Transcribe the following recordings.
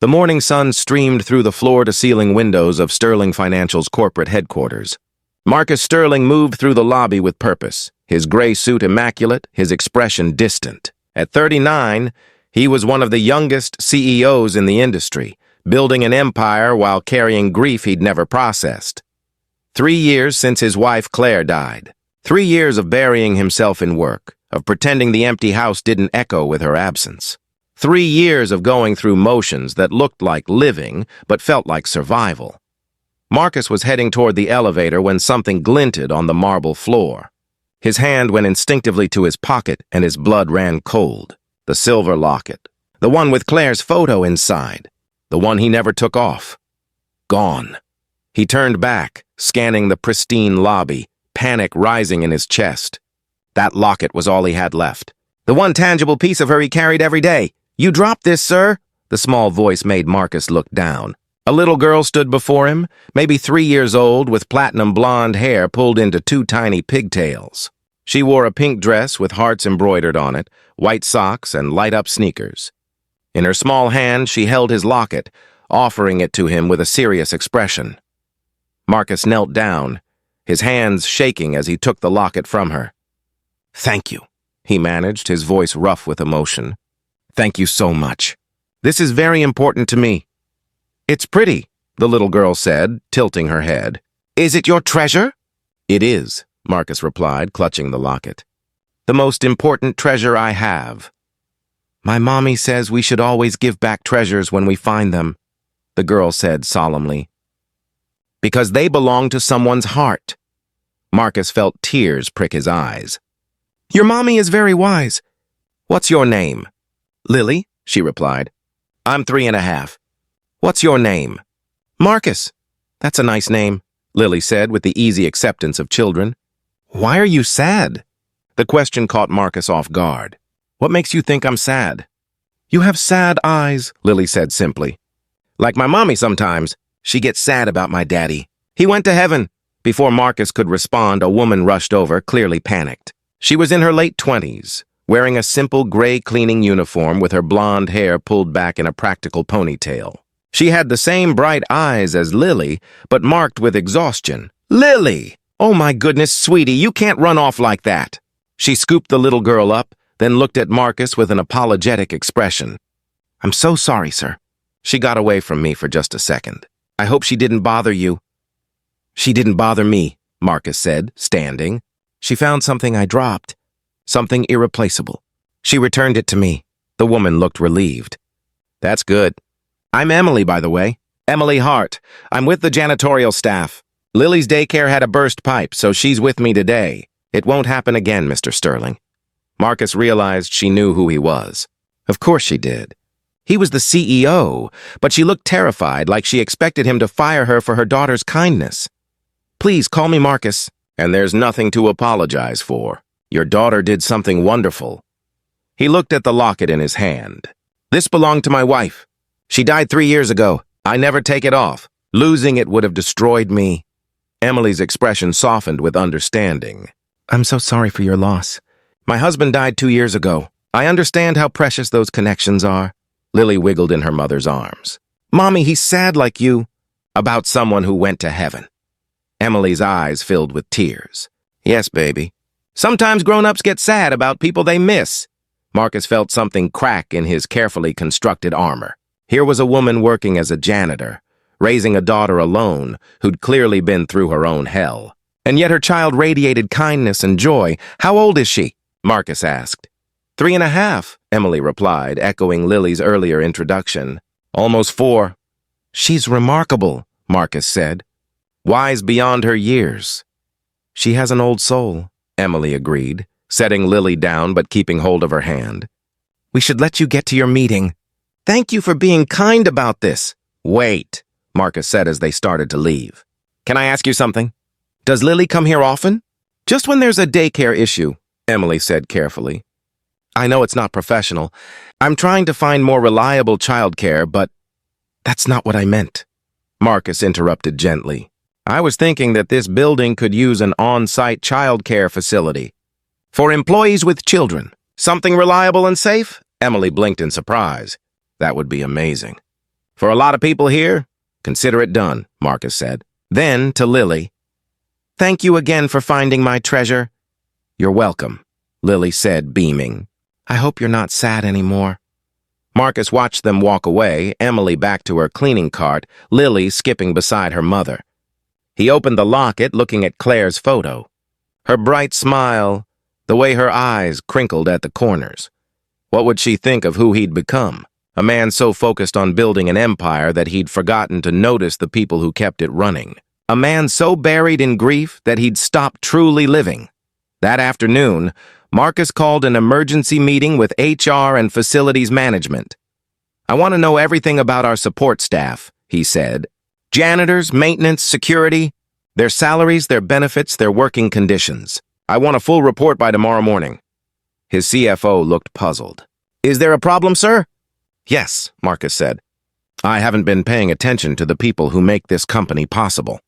The morning sun streamed through the floor-to-ceiling windows of Sterling Financial's corporate headquarters. Marcus Sterling moved through the lobby with purpose, his gray suit immaculate, his expression distant. At 39, he was one of the youngest CEOs in the industry, building an empire while carrying grief he'd never processed. 3 years since his wife Claire died. 3 years of burying himself in work, of pretending the empty house didn't echo with her absence. 3 years of going through motions that looked like living but felt like survival. Marcus was heading toward the elevator when something glinted on the marble floor. His hand went instinctively to his pocket and his blood ran cold. The silver locket. The one with Claire's photo inside. The one he never took off. Gone. He turned back, scanning the pristine lobby, panic rising in his chest. That locket was all he had left. The one tangible piece of her he carried every day. "You dropped this, sir?" The small voice made Marcus look down. A little girl stood before him, maybe 3 years old, with platinum blonde hair pulled into 2 tiny pigtails. She wore a pink dress with hearts embroidered on it, white socks, and light-up sneakers. In her small hand, she held his locket, offering it to him with a serious expression. Marcus knelt down, his hands shaking as he took the locket from her. "Thank you," he managed, his voice rough with emotion. "Thank you so much. This is very important to me." "It's pretty," the little girl said, tilting her head. "Is it your treasure?" "It is," Marcus replied, clutching the locket. "The most important treasure I have." "My mommy says we should always give back treasures when we find them," the girl said solemnly. "Because they belong to someone's heart." Marcus felt tears prick his eyes. "Your mommy is very wise. What's your name?" "Lily," she replied. "I'm 3.5. What's your name?" "Marcus." "That's a nice name," Lily said with the easy acceptance of children. "Why are you sad?" The question caught Marcus off guard. "What makes you think I'm sad?" "You have sad eyes," Lily said simply. "Like my mommy sometimes. She gets sad about my daddy. He went to heaven." Before Marcus could respond, a woman rushed over, clearly panicked. She was in her late 20s, wearing a simple gray cleaning uniform with her blonde hair pulled back in a practical ponytail. She had the same bright eyes as Lily, but marked with exhaustion. "Lily! Oh my goodness, sweetie, you can't run off like that." She scooped the little girl up, then looked at Marcus with an apologetic expression. "I'm so sorry, sir." She got away from me for just a second. "I hope she didn't bother you." "She didn't bother me," Marcus said, standing. "She found something I dropped. Something irreplaceable. She returned it to me." The woman looked relieved. "That's good. I'm Emily, by the way. Emily Hart. I'm with the janitorial staff. Lily's daycare had a burst pipe, so she's with me today. It won't happen again, Mr. Sterling." Marcus realized she knew who he was. Of course she did. He was the CEO, but she looked terrified, like she expected him to fire her for her daughter's kindness. "Please call me Marcus." "And there's nothing to apologize for. Your daughter did something wonderful." He looked at the locket in his hand. "This belonged to my wife. She died 3 years ago. I never take it off. Losing it would have destroyed me." Emily's expression softened with understanding. "I'm so sorry for your loss. My husband died 2 years ago. I understand how precious those connections are." Lily wiggled in her mother's arms. "Mommy, he's sad like you." "About someone who went to heaven." Emily's eyes filled with tears. "Yes, baby. Sometimes grown-ups get sad about people they miss." Marcus felt something crack in his carefully constructed armor. Here was a woman working as a janitor, raising a daughter alone who'd clearly been through her own hell. And yet her child radiated kindness and joy. "How old is she?" Marcus asked. 3.5, Emily replied, echoing Lily's earlier introduction. "Almost 4. "She's remarkable," Marcus said. "Wise beyond her years." "She has an old soul," Emily agreed, setting Lily down but keeping hold of her hand. "We should let you get to your meeting." "Thank you for being kind about this." "Wait," Marcus said as they started to leave. "Can I ask you something? Does Lily come here often?" "Just when there's a daycare issue," Emily said carefully. "I know it's not professional. I'm trying to find more reliable childcare, but that's not what I meant." Marcus interrupted gently. "I was thinking that this building could use an on-site childcare facility. For employees with children. Something reliable and safe?" Emily blinked in surprise. "That would be amazing." For a lot of people here, consider it done, Marcus said. Then, to Lily, "Thank you again for finding my treasure." "You're welcome," Lily said, beaming. "I hope you're not sad anymore." Marcus watched them walk away, Emily back to her cleaning cart, Lily skipping beside her mother. He opened the locket, looking at Claire's photo. Her bright smile, the way her eyes crinkled at the corners. What would she think of who he'd become? A man so focused on building an empire that he'd forgotten to notice the people who kept it running. A man so buried in grief that he'd stopped truly living. That afternoon, Marcus called an emergency meeting with HR and facilities management. "I want to know everything about our support staff," he said. "Janitors, maintenance, security, their salaries, their benefits, their working conditions. I want a full report by tomorrow morning." His CFO looked puzzled. "Is there a problem, sir?" "Yes," Marcus said. "I haven't been paying attention to the people who make this company possible."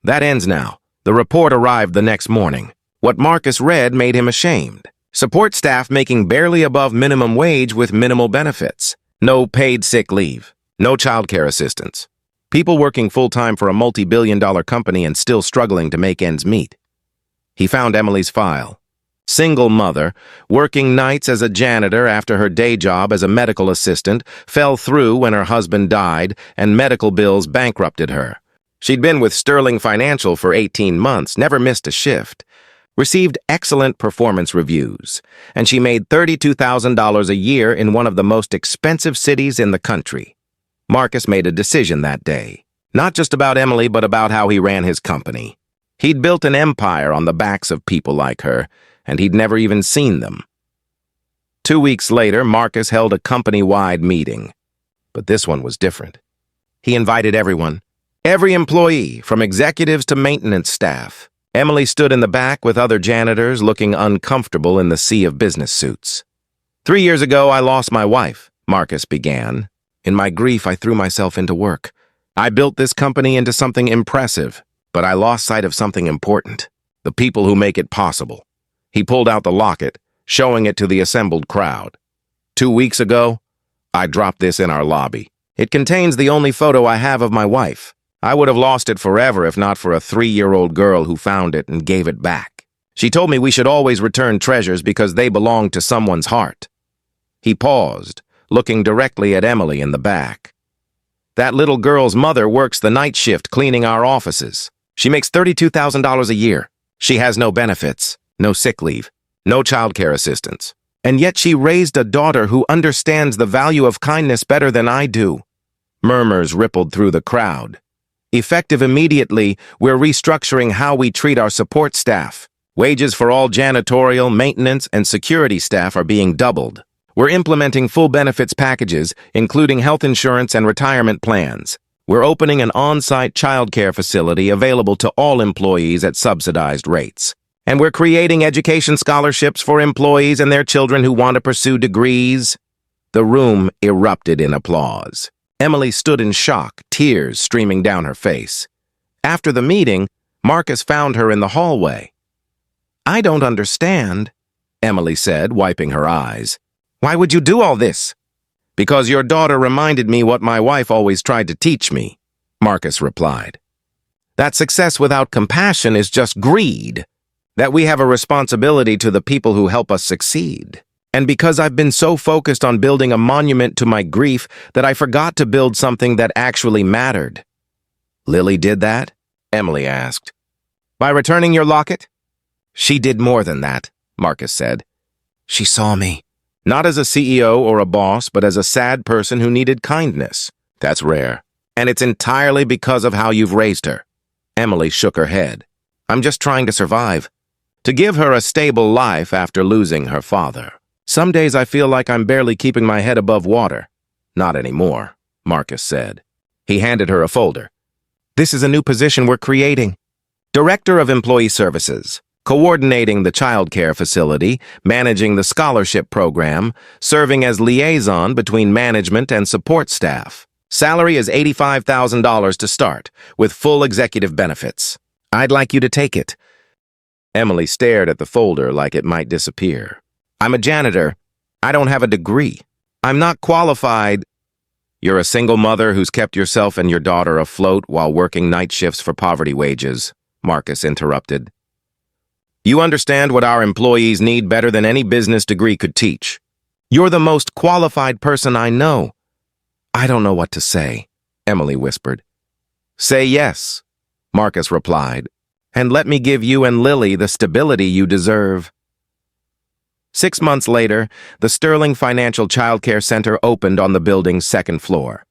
That ends now. The report arrived the next morning. What Marcus read made him ashamed. Support staff making barely above minimum wage with minimal benefits. No paid sick leave. No childcare assistance. People working full-time for a multi-billion-dollar company and still struggling to make ends meet. He found Emily's file. Single mother, working nights as a janitor after her day job as a medical assistant, fell through when her husband died and medical bills bankrupted her. She'd been with Sterling Financial for 18 months, never missed a shift. Received excellent performance reviews, and she made $32,000 a year in one of the most expensive cities in the country. Marcus made a decision that day, not just about Emily, but about how he ran his company. He'd built an empire on the backs of people like her, and he'd never even seen them. 2 weeks later, Marcus held a company-wide meeting. But this one was different. He invited everyone, every employee, from executives to maintenance staff. Emily stood in the back with other janitors, looking uncomfortable in the sea of business suits. 3 years ago, I lost my wife, Marcus began. In my grief, I threw myself into work. I built this company into something impressive, but I lost sight of something important, the people who make it possible. He pulled out the locket, showing it to the assembled crowd. 2 weeks ago, I dropped this in our lobby. It contains the only photo I have of my wife. I would have lost it forever if not for a 3-year-old girl who found it and gave it back. She told me we should always return treasures because they belong to someone's heart. He paused, looking directly at Emily in the back. That little girl's mother works the night shift cleaning our offices. She makes $32,000 a year. She has no benefits, no sick leave, no childcare assistance. And yet she raised a daughter who understands the value of kindness better than I do. Murmurs rippled through the crowd. Effective immediately, we're restructuring how we treat our support staff. Wages for all janitorial, maintenance, and security staff are being doubled. We're implementing full benefits packages, including health insurance and retirement plans. We're opening an on-site childcare facility available to all employees at subsidized rates. And we're creating education scholarships for employees and their children who want to pursue degrees. The room erupted in applause. Emily stood in shock, tears streaming down her face. After the meeting, Marcus found her in the hallway. "I don't understand," Emily said, wiping her eyes. "Why would you do all this?" "Because your daughter reminded me what my wife always tried to teach me," Marcus replied. "That success without compassion is just greed. That we have a responsibility to the people who help us succeed. And because I've been so focused on building a monument to my grief that I forgot to build something that actually mattered." "Lily did that?" Emily asked. "By returning your locket?" "She did more than that," Marcus said. "She saw me, not as a CEO or a boss, but as a sad person who needed kindness. That's rare. And it's entirely because of how you've raised her." Emily shook her head. "I'm just trying to survive. To give her a stable life after losing her father. Some days I feel like I'm barely keeping my head above water." "Not anymore," Marcus said. He handed her a folder. "This is a new position we're creating. Director of Employee Services, coordinating the childcare facility, managing the scholarship program, serving as liaison between management and support staff. Salary is $85,000 to start, with full executive benefits. I'd like you to take it." Emily stared at the folder like it might disappear. "I'm a janitor. I don't have a degree. I'm not qualified." You're a single mother who's kept yourself and your daughter afloat while working night shifts for poverty wages, Marcus interrupted. You understand what our employees need better than any business degree could teach. You're the most qualified person I know. I don't know what to say, Emily whispered. Say yes, Marcus replied, and let me give you and Lily the stability you deserve. 6 months later, the Sterling Financial Childcare Center opened on the building's second floor.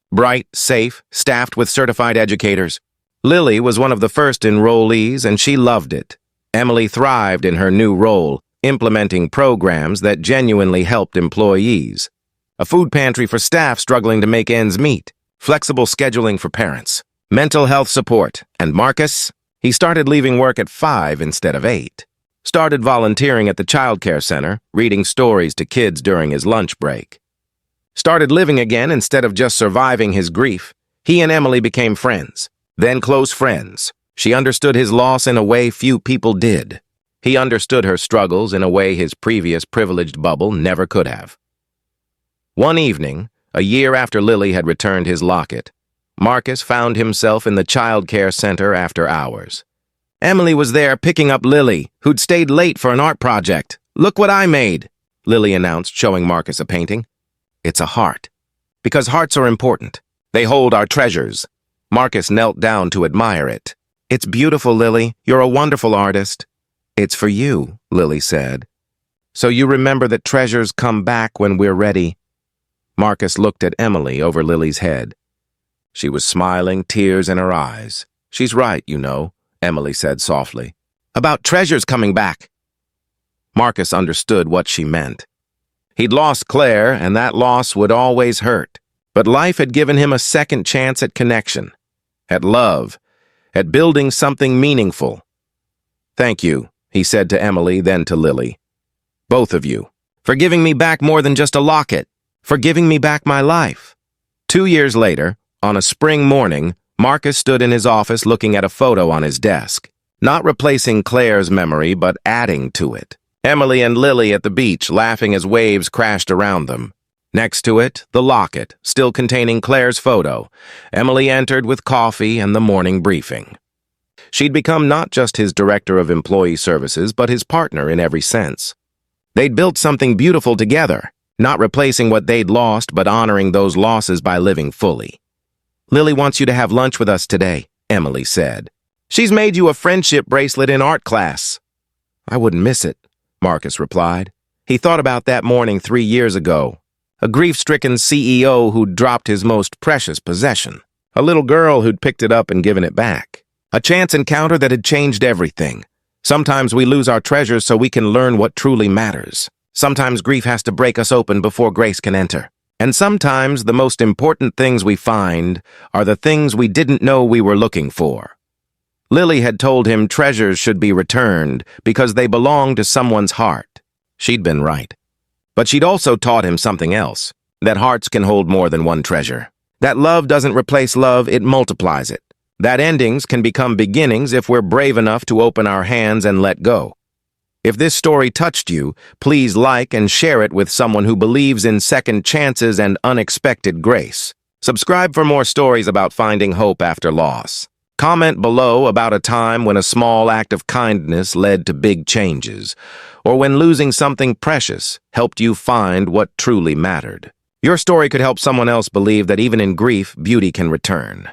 Bright, safe, staffed with certified educators. Lily was one of the first enrollees, and she loved it. Emily thrived in her new role, implementing programs that genuinely helped employees. A food pantry for staff struggling to make ends meet, flexible scheduling for parents, mental health support, and Marcus, he started leaving work at 5 instead of 8. Started volunteering at the childcare center, reading stories to kids during his lunch break. Started living again instead of just surviving his grief. He and Emily became friends, then close friends. She understood his loss in a way few people did. He understood her struggles in a way his previous privileged bubble never could have. One evening, a year after Lily had returned his locket, Marcus found himself in the childcare center after hours. Emily was there picking up Lily, who'd stayed late for an art project. Look what I made, Lily announced, showing Marcus a painting. It's a heart. Because hearts are important. They hold our treasures. Marcus knelt down to admire it. It's beautiful, Lily. You're a wonderful artist. It's for you, Lily said. So you remember that treasures come back when we're ready. Marcus looked at Emily over Lily's head. She was smiling, tears in her eyes. She's right, you know, Emily said softly. About treasures coming back. Marcus understood what she meant. He'd lost Claire, and that loss would always hurt. But life had given him a second chance at connection, at love, at building something meaningful. Thank you, he said to Emily, then to Lily. Both of you, for giving me back more than just a locket, for giving me back my life. 2 years later, on a spring morning, Marcus stood in his office looking at a photo on his desk, not replacing Claire's memory, but adding to it. Emily and Lily at the beach, laughing as waves crashed around them. Next to it, the locket, still containing Claire's photo. Emily entered with coffee and the morning briefing. She'd become not just his director of employee services, but his partner in every sense. They'd built something beautiful together, not replacing what they'd lost, but honoring those losses by living fully. Lily wants you to have lunch with us today, Emily said. She's made you a friendship bracelet in art class. I wouldn't miss it, Marcus replied. He thought about that morning 3 years ago. A grief-stricken CEO who'd dropped his most precious possession. A little girl who'd picked it up and given it back. A chance encounter that had changed everything. Sometimes we lose our treasures so we can learn what truly matters. Sometimes grief has to break us open before grace can enter. And sometimes the most important things we find are the things we didn't know we were looking for. Lily had told him treasures should be returned because they belong to someone's heart. She'd been right. But she'd also taught him something else, that hearts can hold more than one treasure. That love doesn't replace love, it multiplies it. That endings can become beginnings if we're brave enough to open our hands and let go. If this story touched you, please like and share it with someone who believes in second chances and unexpected grace. Subscribe for more stories about finding hope after loss. Comment below about a time when a small act of kindness led to big changes, or when losing something precious helped you find what truly mattered. Your story could help someone else believe that even in grief, beauty can return.